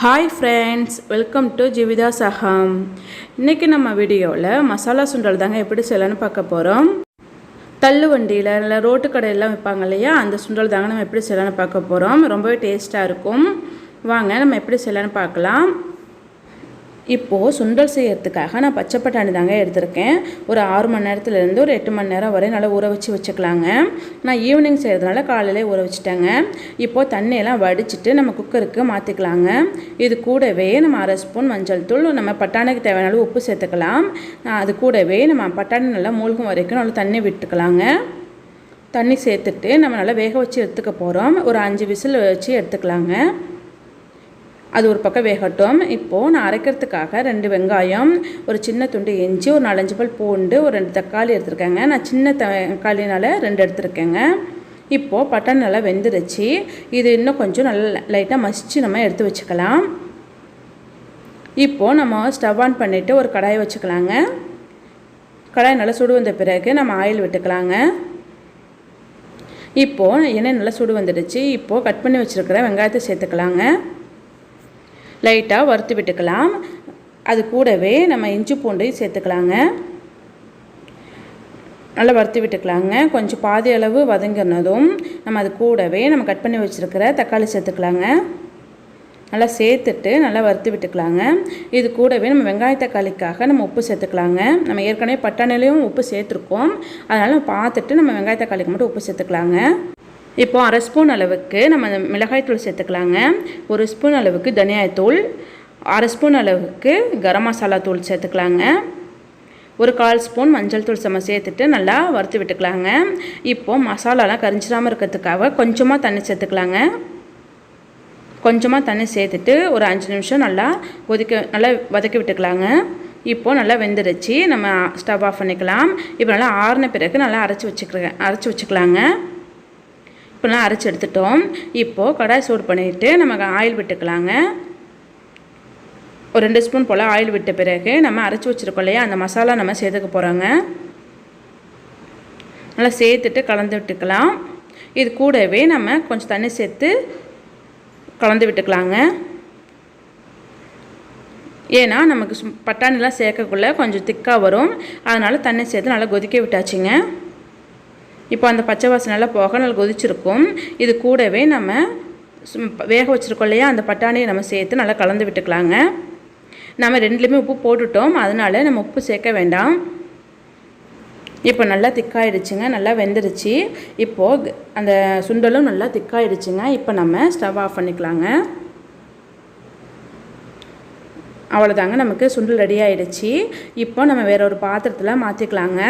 Hi friends, welcome to jeevethaas Agam. இன்றைக்கி நம்ம வீடியோவில் மசாலா சுண்டல் தாங்க எப்படி செய்யலான்னு பார்க்க போகிறோம். தள்ளு வண்டியில் இல்லை ரோட்டு கடையெல்லாம் விற்பாங்க இல்லையா, அந்த சுண்டல் தாங்க நம்ம எப்படி செய்யலான்னு பார்க்க போகிறோம். ரொம்பவே டேஸ்ட்டாக இருக்கும். வாங்க நம்ம எப்படி செய்யலான்னு பார்க்கலாம். இப்போது சுண்டல் செய்யறதுக்காக நான் பச்சை பட்டாணி தாங்க எடுத்திருக்கேன். ஒரு 6 மணி நேரத்துலேருந்து ஒரு 8 மணி நேரம் வரை நல்லா ஊற வச்சுக்கலாங்க. நான் ஈவினிங் செய்கிறதுனால காலையிலே ஊற வச்சுட்டேங்க. இப்போது தண்ணியெல்லாம் வடிச்சிட்டு நம்ம குக்கருக்கு மாற்றிக்கலாங்க. இது கூடவே நம்ம 1/2 ஸ்பூன் மஞ்சள் தூள், நம்ம பட்டாணிக்கு தேவையான அளவு உப்பு சேர்த்துக்கலாம். அது கூடவே நம்ம பட்டாணி நல்லா மூழ்கும் வரைக்கும் நல்லா தண்ணி விட்டுக்கலாங்க. தண்ணி சேர்த்துட்டு நம்ம நல்லா வேக வச்சு எடுத்துக்க போகிறோம். ஒரு 5 விசில் வச்சு எடுத்துக்கலாங்க. அது ஒரு பக்கம் வேகட்டும். இப்போது நான் அரைக்கிறதுக்காக 2 வெங்காயம், ஒரு சின்ன துண்டு இஞ்சி, ஒரு 4-5 பல் பூண்டு, ஒரு 2 தக்காளி எடுத்துருக்கேங்க. நான் சின்ன தக்காளினால் 2 எடுத்துருக்கேங்க. இப்போது பட்டாணி நல்லா வெந்துருச்சு. இது இன்னும் கொஞ்சம் நல்லா லைட்டாக மசித்து நம்ம எடுத்து வச்சுக்கலாம். இப்போது நம்ம ஸ்டவ் ஆன் பண்ணிவிட்டு ஒரு கடாயை வச்சுக்கலாங்க. கடாய் நல்லா சுடு வந்த பிறகு நம்ம ஆயில் விட்டுக்கலாங்க. இப்போது எண்ணெய் நல்லா சுடு வந்துடுச்சு. இப்போது கட் பண்ணி வச்சுருக்கிற வெங்காயத்தை சேர்த்துக்கலாங்க. லைட்டாக வறுத்து விட்டுக்கலாம். அது கூடவே நம்ம இஞ்சி பூண்டு சேர்த்துக்கலாங்க. நல்லா வறுத்து விட்டுக்கலாங்க. கொஞ்சம் பாதி அளவு வதங்கினதும் நம்ம அது கூடவே நம்ம கட் பண்ணி வச்சுருக்கிற தக்காளி சேர்த்துக்கலாங்க. நல்லா சேர்த்துட்டு நல்லா வறுத்து விட்டுக்கலாங்க. இது கூடவே நம்ம வெங்காய தக்காளிக்காக நம்ம உப்பு சேர்த்துக்கலாங்க. நம்ம ஏற்கனவே பட்டாணிலையும் உப்பு சேர்த்துருக்கோம். அதனால் நம்ம பார்த்துட்டு நம்ம வெங்காய தக்காளிக்கு மட்டும் உப்பு சேர்த்துக்கலாங்க. இப்போது 1/2 ஸ்பூன் அளவுக்கு நம்ம மிளகாய்த்தூள் சேர்த்துக்கலாங்க. 1 ஸ்பூன் அளவுக்கு தனியாத்தூள், 1/2 ஸ்பூன் அளவுக்கு கரம் மசாலா தூள் சேர்த்துக்கலாங்க. ஒரு 1/4 ஸ்பூன் மஞ்சள் தூள் நம்ம சேர்த்துட்டு நல்லா வறுத்து விட்டுக்கலாங்க. இப்போது மசாலாலாம் கரிஞ்சிடாமல் இருக்கிறதுக்காக கொஞ்சமாக தண்ணி சேர்த்துக்கலாங்க. கொஞ்சமாக தண்ணி சேர்த்துட்டு ஒரு 5 நிமிஷம் நல்லா வதக்கி விட்டுக்கலாங்க. இப்போது நல்லா வெந்துருச்சு. நம்ம ஸ்டவ் ஆஃப் பண்ணிக்கலாம். இப்போ நல்லா ஆறின பிறகு நல்லா அரைச்சி வச்சுக்கலாங்க. இப்போலாம் அரைச்சி எடுத்துட்டோம். இப்போது கடாய் சூடு பண்ணிவிட்டு நமக்கு ஆயில் விட்டுக்கலாங்க. ஒரு 2 ஸ்பூன் போல் ஆயில் விட்ட பிறகு நம்ம அரைச்சி வச்சுருக்கோம் இல்லையா, அந்த மசாலா நம்ம சேர்த்துக்க போகிறோங்க. நல்லா சேர்த்துட்டு கலந்து விட்டுக்கலாம். இது கூடவே நம்ம கொஞ்சம் தண்ணி சேர்த்து கலந்து விட்டுக்கலாங்க. ஏன்னா நமக்கு பட்டாணிலாம் சேர்க்கக்குள்ளே கொஞ்சம் திக்காக வரும். அதனால் தண்ணி சேர்த்து நல்லா கொதிக்க விட்டாச்சுங்க. இப்போ அந்த பச்சை வாசனை நல்லா போக நல்லா கொதிச்சிருக்கும். இது கூடவே நம்ம வேக வச்சுருக்கோம் இல்லையா, அந்த பட்டாணியை நம்ம சேர்த்து நல்லா கலந்து விட்டுக்கலாங்க. நம்ம 2லேயுமே உப்பு போட்டுட்டோம், அதனால் நம்ம உப்பு சேர்க்க வேண்டாம். இப்போ நல்லா திக்காயிடுச்சுங்க, நல்லா வெந்துடுச்சு. இப்போது அந்த சுண்டலும் நல்லா திக்காயிடுச்சுங்க. இப்போ நம்ம ஸ்டவ் ஆஃப் பண்ணிக்கலாங்க. அவ்வளோதாங்க, நமக்கு சுண்டல் ரெடி ஆகிடுச்சு. இப்போ நம்ம வேற ஒரு பாத்திரத்தில் மாற்றிக்கலாங்க.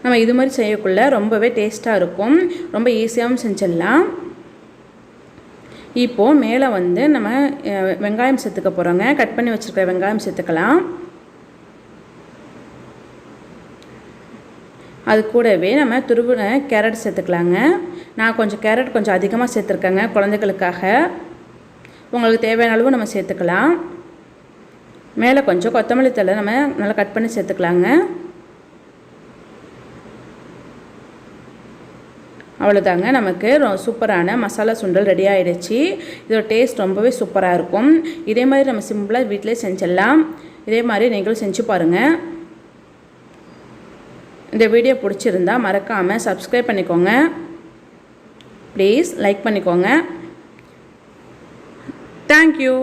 நம்ம இது மாதிரி செய்யக்குள்ள ரொம்பவே டேஸ்ட்டாக இருக்கும். ரொம்ப ஈஸியாகவும் செஞ்சிடலாம். இப்போது மேலே வந்து நம்ம வெங்காயம் சேர்த்துக்க போகிறோங்க. கட் பண்ணி வச்சுருக்க வெங்காயம் சேர்த்துக்கலாம். அது கூடவே நம்ம துருவின கேரட் சேர்த்துக்கலாங்க. நான் கேரட் கொஞ்சம் அதிகமாக சேர்த்துருக்கேங்க குழந்தைகளுக்காக. உங்களுக்கு தேவையான அளவு நம்ம சேர்த்துக்கலாம். மேலே கொஞ்சம் கொத்தமல்லி தழை நம்ம நல்லா கட் பண்ணி சேர்த்துக்கலாங்க. அவ்வளோதாங்க, நமக்கு சூப்பரான மசாலா சுண்டல் ரெடி ஆகிடுச்சு. இதோட டேஸ்ட் ரொம்பவே சூப்பராக இருக்கும். இதே மாதிரி நம்ம சிம்பிளாக வீட்டிலே செஞ்சிடலாம். இதே மாதிரி நீங்களும் செஞ்சு பாருங்கள். இந்த வீடியோ பிடிச்சிருந்தா மறக்காமல் சப்ஸ்கிரைப் பண்ணிக்கோங்க. ப்ளீஸ் லைக் பண்ணிக்கோங்க. தேங்க்யூ.